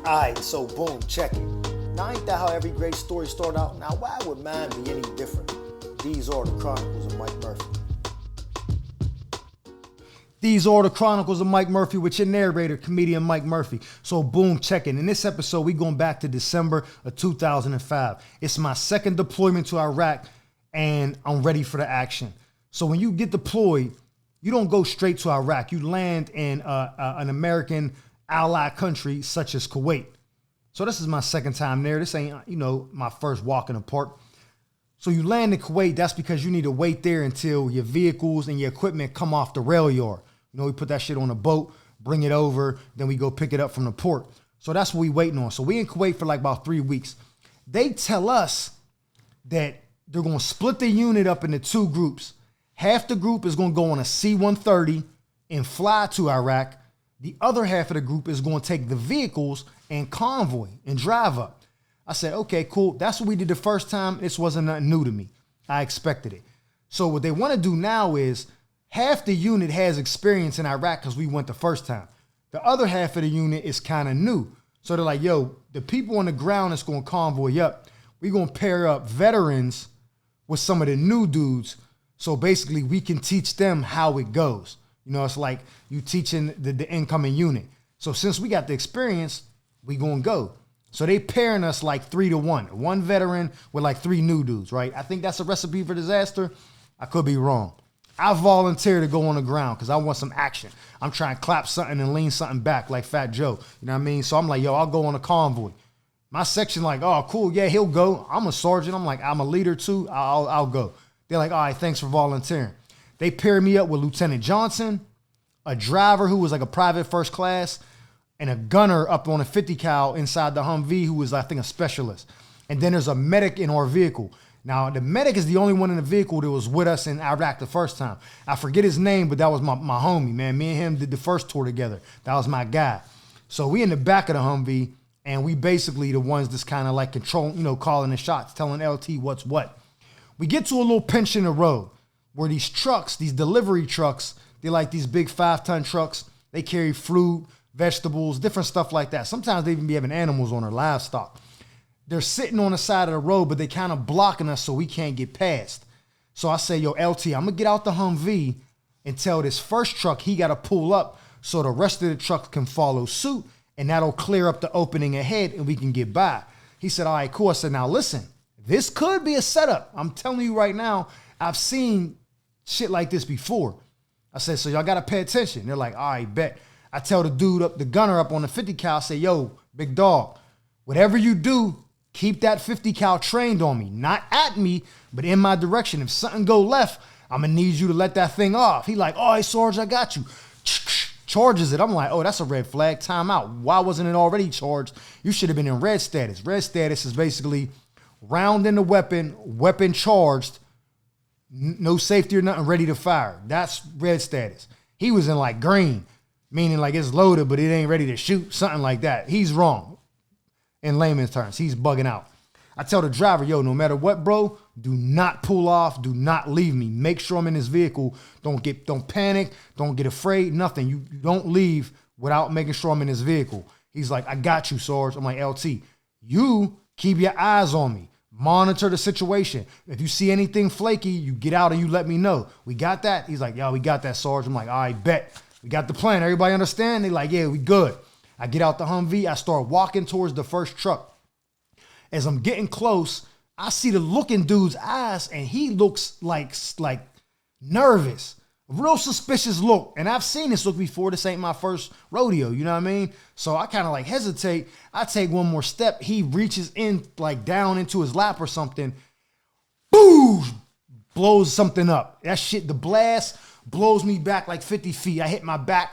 Alright, so boom, check it. Now ain't that how every great story start out? Now why would mine be any different? These are the Chronicles of Mike Murphy. These are the Chronicles of Mike Murphy with your narrator, comedian Mike Murphy. So boom, check it. In this episode, we going back to December of 2005. It's my second deployment to Iraq, and I'm ready for the action. So when you get deployed, you don't go straight to Iraq. You land in an American allied country such as Kuwait. So this is my second time there. This ain't, my first walk in the park. So you land in Kuwait. That's because you need to wait there until your vehicles and your equipment come off the rail yard. We put that shit on a boat, bring it over, then we go pick it up from the port. So that's what we waiting on. So we in Kuwait for like about 3 weeks. They tell us that they're going to split the unit up into two groups. Half the group is going to go on a C-130 and fly to Iraq. The other half of the group is going to take the vehicles and convoy and drive up. I said, okay, cool. That's what we did the first time. This wasn't nothing new to me. I expected it. So what they want to do now is half the unit has experience in Iraq because we went the first time. The other half of the unit is kind of new. So they're like, yo, the people on the ground that's going to convoy up, we're going to pair up veterans with some of the new dudes. So basically we can teach them how it goes. It's like you teaching the incoming unit. So since we got the experience, we gonna go. So they pairing us like 3-1. One veteran with like 3 new dudes, right? I think that's a recipe for disaster. I could be wrong. I volunteer to go on the ground because I want some action. I'm trying to clap something and lean something back like Fat Joe. You know what I mean? So I'm like, yo, I'll go on a convoy. My section like, oh, cool. Yeah, he'll go. I'm a sergeant. I'm like, I'm a leader too. I'll go. They're like, all right, thanks for volunteering. They paired me up with Lieutenant Johnson, a driver who was like a private first class, and a gunner up on a 50 cal inside the Humvee who was, I think, a specialist. And then there's a medic in our vehicle. Now, the medic is the only one in the vehicle that was with us in Iraq the first time. I forget his name, but that was my homie, man. Me and him did the first tour together. That was my guy. So we in the back of the Humvee, and we basically the ones that's kind of like controlling, calling the shots, telling LT what's what. We get to a little pinch in the road where these trucks, these delivery trucks, they're like these big 5-ton trucks. They carry fruit, vegetables, different stuff like that. Sometimes they even be having animals on their livestock. They're sitting on the side of the road, but they kind of blocking us so we can't get past. So I say, yo, LT, I'm going to get out the Humvee and tell this first truck he got to pull up so the rest of the trucks can follow suit, and that'll clear up the opening ahead and we can get by. He said, all right, cool. I said, now listen, this could be a setup. I'm telling you right now, I've seen shit like this before. I said, so y'all got to pay attention. They're like, all right, bet. I tell the dude up, the gunner up on the 50 cal, I say, yo, big dog, whatever you do, keep that 50 cal trained on me. Not at me, but in my direction. If something go left, I'm going to need you to let that thing off. He like, all right, Sarge, I got you. Charges it. I'm like, oh, that's a red flag. Time out. Why wasn't it already charged? You should have been in red status. Red status is basically round in the weapon, weapon charged, no safety or nothing, ready to fire. That's red status. He was in like green, meaning like it's loaded, but it ain't ready to shoot, something like that. He's wrong. In layman's terms, he's bugging out. I tell the driver, yo, no matter what, bro, do not pull off. Do not leave me. Make sure I'm in this vehicle. Don't panic. Don't get afraid. Nothing. You don't leave without making sure I'm in this vehicle. He's like, I got you, Sarge. I'm like, LT, you keep your eyes on me. Monitor the situation. If you see anything flaky, you get out and you let me know. We got that? He's like, yo, we got that, Sarge. I'm like, all right, bet. We got the plan. Everybody understand? They like, yeah, we good. I get out the Humvee. I start walking towards the first truck. As I'm getting close, I see the look in dude's eyes, and he looks like nervous. Real suspicious look. And I've seen this look before. This ain't my first rodeo. You know what I mean? So I kind of like hesitate. I take one more step. He reaches in like down into his lap or something. Boom! Blows something up. That shit, the blast blows me back like 50 feet. I hit my back.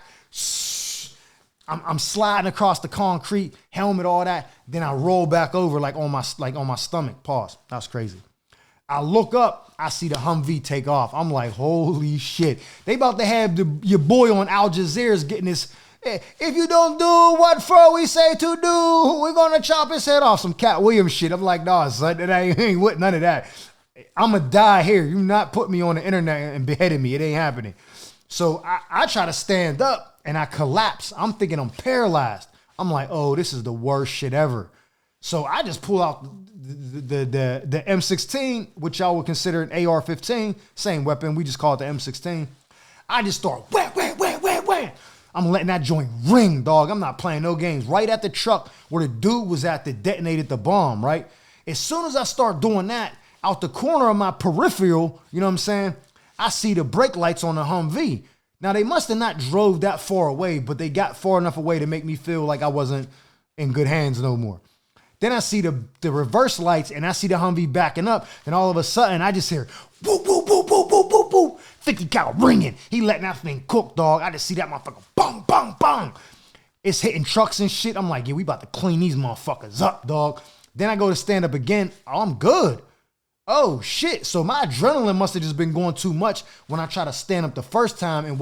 I'm sliding across the concrete, helmet, all that. Then I roll back over like on my stomach. Pause. That was crazy. I look up, I see the Humvee take off. I'm like, holy shit. They about to have your boy on Al Jazeera's getting this, hey, if you don't do what for we say to do, we're going to chop his head off. Some Cat Williams shit. I'm like, nah, son, that ain't with none of that. I'm going to die here. You not put me on the internet and beheading me. It ain't happening. So I try to stand up and I collapse. I'm thinking I'm paralyzed. I'm like, oh, this is the worst shit ever. So I just pull out the M16, which y'all would consider an AR-15, same weapon. We just call it the M16. I just start wham. I'm letting that joint ring, dog. I'm not playing no games. Right at the truck where the dude was at that detonated the bomb, right? As soon as I start doing that, out the corner of my peripheral, you know what I'm saying? I see the brake lights on the Humvee. Now, they must have not drove that far away, but they got far enough away to make me feel like I wasn't in good hands no more. Then I see the reverse lights and I see the Humvee backing up. Then all of a sudden, I just hear, whoop, whoop, whoop, whoop, whoop, whoop, whoop. 50 cal ringing. He letting that thing cook, dog. I just see that motherfucker, bang, bang, bang. It's hitting trucks and shit. I'm like, yeah, we about to clean these motherfuckers up, dog. Then I go to stand up again. Oh, I'm good. Oh, shit. So my adrenaline must have just been going too much when I tried to stand up the first time and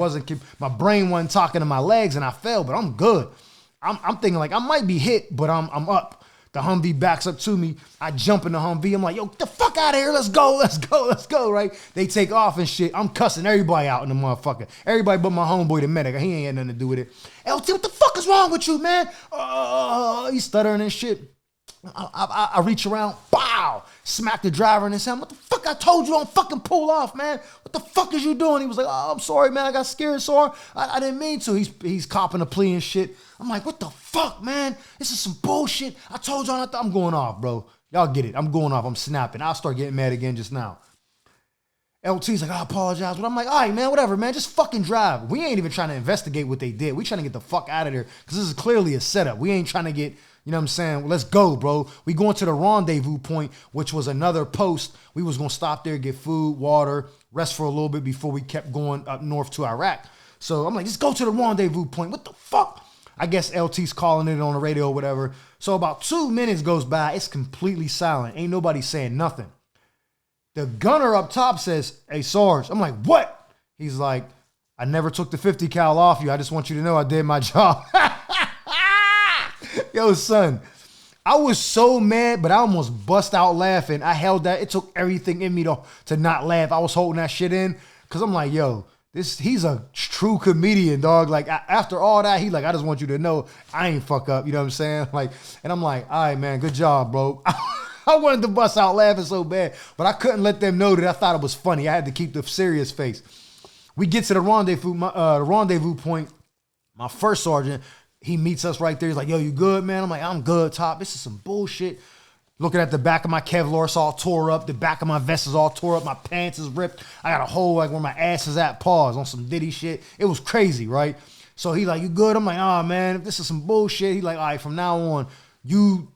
my brain wasn't talking to my legs and I fell, but I'm good. I'm thinking like I might be hit, but I'm up. The Humvee backs up to me. I jump in the Humvee. I'm like, yo, get the fuck out of here. Let's go, right? They take off and shit. I'm cussing everybody out in the motherfucker. Everybody but my homeboy, the medic. He ain't had nothing to do with it. LT, what the fuck is wrong with you, man? He's stuttering and shit. I reach around, bow, smack the driver in his hand. What the fuck? I told you don't fucking pull off, man. What the fuck is you doing? He was like, oh, I'm sorry, man. I got scared, sorry. I didn't mean to. He's copping a plea and shit. I'm like, what the fuck, man? This is some bullshit. I told y'all I'm going off, bro. Y'all get it. I'm going off. I'm snapping. I'll start getting mad again just now. LT's like, I apologize. But I'm like, all right, man, whatever, man. Just fucking drive. We ain't even trying to investigate what they did. We trying to get the fuck out of there because this is clearly a setup. We ain't trying to get, you know what I'm saying? Well, let's go, bro. We going to the rendezvous point, which was another post. We was going to stop there, get food, water, rest for a little bit before we kept going up north to Iraq. So I'm like, just go to the rendezvous point. What the fuck? I guess LT's calling it on the radio or whatever. So about 2 minutes goes by. It's completely silent. Ain't nobody saying nothing. The gunner up top says, hey, Sarge. I'm like, what? He's like, I never took the 50 cal off you. I just want you to know I did my job. Yo, son, I was so mad, but I almost bust out laughing. I held that. It took everything in me to not laugh. I was holding that shit in because I'm like, yo, he's a true comedian, dog. Like, after all that, he like, I just want you to know I ain't fuck up. You know what I'm saying? Like, and I'm like, all right, man, good job, bro. I wanted to bust out laughing so bad, but I couldn't let them know that I thought it was funny. I had to keep the serious face. We get to the rendezvous point. My first sergeant, he meets us right there. He's like, yo, you good, man? I'm like, I'm good, Top. This is some bullshit. Looking at the back of my Kevlar, it's all tore up. The back of my vest is all tore up. My pants is ripped. I got a hole like where my ass is at, pause, on some Diddy shit. It was crazy, right? So he like, you good? I'm like, oh, man, this is some bullshit. He like, all right, from now on, you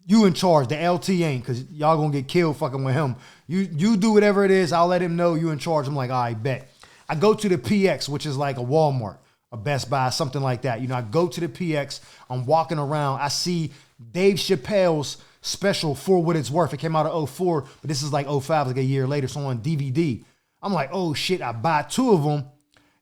in charge. The LT ain't, because y'all gonna get killed fucking with him. You do whatever it is. I'll let him know you in charge. I'm like, all right, bet. I go to the PX, which is like a Walmart, a Best Buy, something like that. You know, I go to the PX. I'm walking around. I see Dave Chappelle's special For What It's Worth. It came out of 04, but this is like 05, like a year later. So on DVD. I'm like, oh shit, I buy 2 of them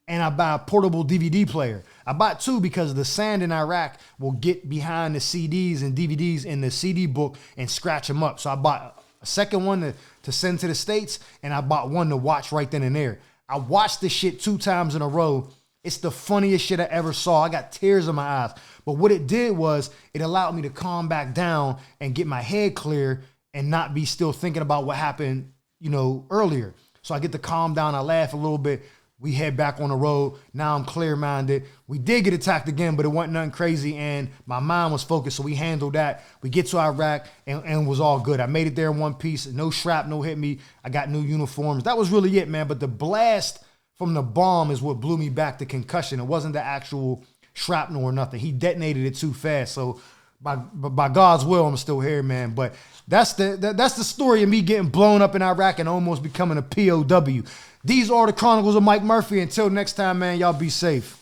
and I buy a portable DVD player. I bought 2 because the sand in Iraq will get behind the CDs and DVDs in the CD book and scratch them up. So I bought a second one to send to the States, and I bought one to watch right then and there. I watched this shit 2 times in a row. It's the funniest shit I ever saw. I got tears in my eyes. But what it did was it allowed me to calm back down and get my head clear and not be still thinking about what happened, you know, earlier. So I get to calm down. I laugh a little bit. We head back on the road. Now I'm clear-minded. We did get attacked again, but it wasn't nothing crazy, and my mind was focused, so we handled that. We get to Iraq, and it was all good. I made it there in one piece. No shrapnel hit me. I got new uniforms. That was really it, man. But the blast from the bomb is what blew me back to concussion. It wasn't the actual shrapnel or nothing. He detonated it too fast. So by God's will, I'm still here, man. But that's the story of me getting blown up in Iraq and almost becoming a POW. These are the Chronicles of Mike Murphy. Until next time, man, y'all be safe.